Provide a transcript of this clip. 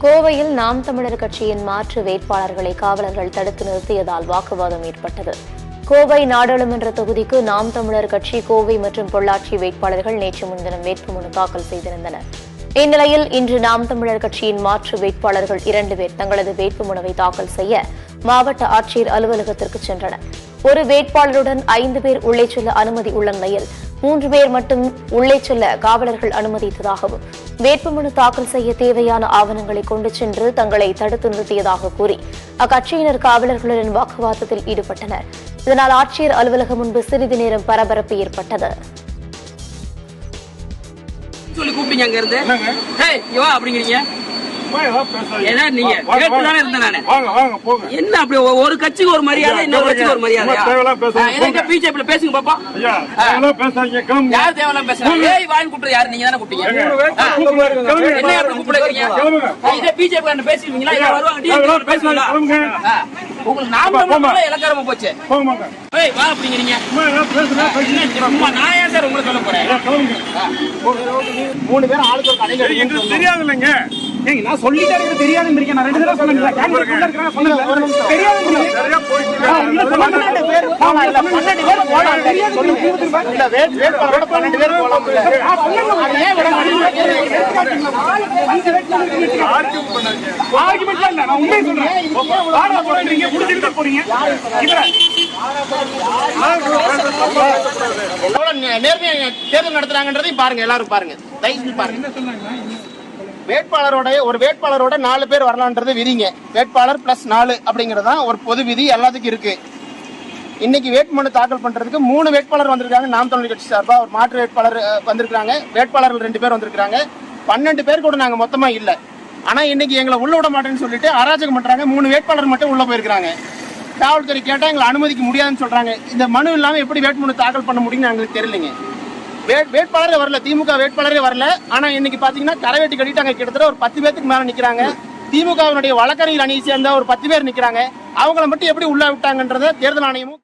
கோவையில் நாம் தமிழர் கட்சியின் மாற்று வேட்பாளர்களை காவலர்கள் தடுத்து நிறுத்தியதால் வாக்குவாதம் ஏற்பட்டது. கோவை நாடாளுமன்ற தொகுதிக்கு நாம் தமிழர் கட்சி கோவை மற்றும் பொள்ளாச்சி வேட்பாளர்கள் நேற்று முன்தினம் வேட்புமனு தாக்கல் செய்திருந்தனர். இந்நிலையில் இன்று நாம் தமிழர் கட்சியின் மாற்று வேட்பாளர்கள் 2 பேர் தங்களது வேட்புமனுவை தாக்கல் செய்ய மாவட்ட ஆட்சியர் அலுவலகத்திற்கு சென்றனர். ஒரு வேட்பாளருடன் 5 பேர் உள்ளே செல்ல அனுமதி உள்ள நிலையில் 3 பேர் மட்டும் உள்ளே செல்ல காவலர்கள் அனுமதித்ததாகவும் வேட்புமனு தாக்கல் செய்ய தேவையான ஆவணங்களை கொண்டு சென்று தங்களை தடுத்து நிறுத்தியதாக கூறி அக்கட்சியினர் காவலர்களுடன் வாக்குவாதத்தில் ஈடுபட்டனர். இதனால் ஆட்சியர் அலுவலகம் முன்பு சிறிது நேரம் பரபரப்பு ஏற்பட்டது. சொல்லி கூப்பிட்டீங்க அங்க இருந்து அப்படிங்கிறீங்க என்ன அப்படி ஒரு கட்சிக்கு ஒரு மரியாதை இன்னொரு கட்சிக்கு ஒரு மரியாதை பிஜேபி பேசுங்க பாப்பா யார் தேவையெல்லாம் பேசுறாங்க வாங்கி கூப்பிட்டு யாரு நீங்க தானே கூப்பிட்டீங்க என்ன அப்படி கூப்பிடுறீங்க இதே பிஜேபி பேசுவீங்களா இல்ல வருவாங்க பேசுவாங்களா உங்களுக்கு நாம இலக்காரமா போச்சு வா அப்படிங்கிறீங்க நான் ஏன் சார் உங்களுக்கு சொல்ல போறேன் 3 பேர் ஆளுக்கு ஒரு கடையில தெரியாது இல்லைங்க நான் சொல்லிட்டே எனக்கு தெரியாதுன்னு இருக்கேன். நான் 2 தடவை சொன்னேன். கேமரா இருக்காங்க சொன்னேன். தெரியாதுன்னு பேர் போலாம் இல்ல 12 பேர் போலாம் தெரியாது இல்ல வேட்பாளரோட 12 பேர் போலாம் ஆர்குமென்ட் இல்ல நான் உண்மையை சொல்றேன். வாடா போறீங்க புடிச்சிட்டு போறீங்க எவ்வளவு நேர்மையா தேர்தல் நடத்துறாங்கன்றதை பாருங்க, எல்லாரும் பாருங்க, தயவு பாருங்க. ஒரு வேட்பாளரோட 4 பேர் வரலான்றது விதிங்க. வேட்பாளர் பிளஸ் 4 அப்படிங்கறதா ஒரு பொது விதி எல்லாத்துக்கும் இருக்கு. இன்னைக்கு வேட்புமனு தாக்கல் பண்றதுக்கு 3 வேட்பாளர் வந்திருக்காங்க. நாம் தமிழர் கட்சி சார்பா ஒரு மாற்று வேட்பாளர் வந்திருக்காங்க. வேட்பாளர்கள் 2 பேர் வந்திருக்காங்க. 12 பேர் கூட நாங்க மொத்தமா இல்ல. ஆனா இன்னைக்கு எங்களை உள்ள விட மாட்டேன்னு சொல்லிட்டு அராஜகம் பண்றாங்க. 3 வேட்பாளர் மட்டும் உள்ள போயிருக்காங்க. காவல்துறை கேட்டா எங்களை அனுமதிக்க முடியாதுன்னு சொல்றாங்க. இந்த மனு இல்லாம எப்படி வேட்புமனு தாக்கல் பண்ண முடியும்னு எங்களுக்கு தெரியலைங்க. வேட்பாளரே வரல, திமுக வேட்பாளரே வரல. ஆனா இன்னைக்கு பாத்தீங்கன்னா கரைவேட்டி கட்டிட்டாங்க. கிட்டத்தட்ட ஒரு 10 பேருக்கு மேல நிக்கிறாங்க. திமுகவினுடைய வழக்கறிஞர் அணியை சேர்ந்த ஒரு 10 பேர் நிக்கிறாங்க. அவங்கள மட்டும் எப்படி உள்ள விட்டாங்கன்றத தேர்தல் ஆணையமும்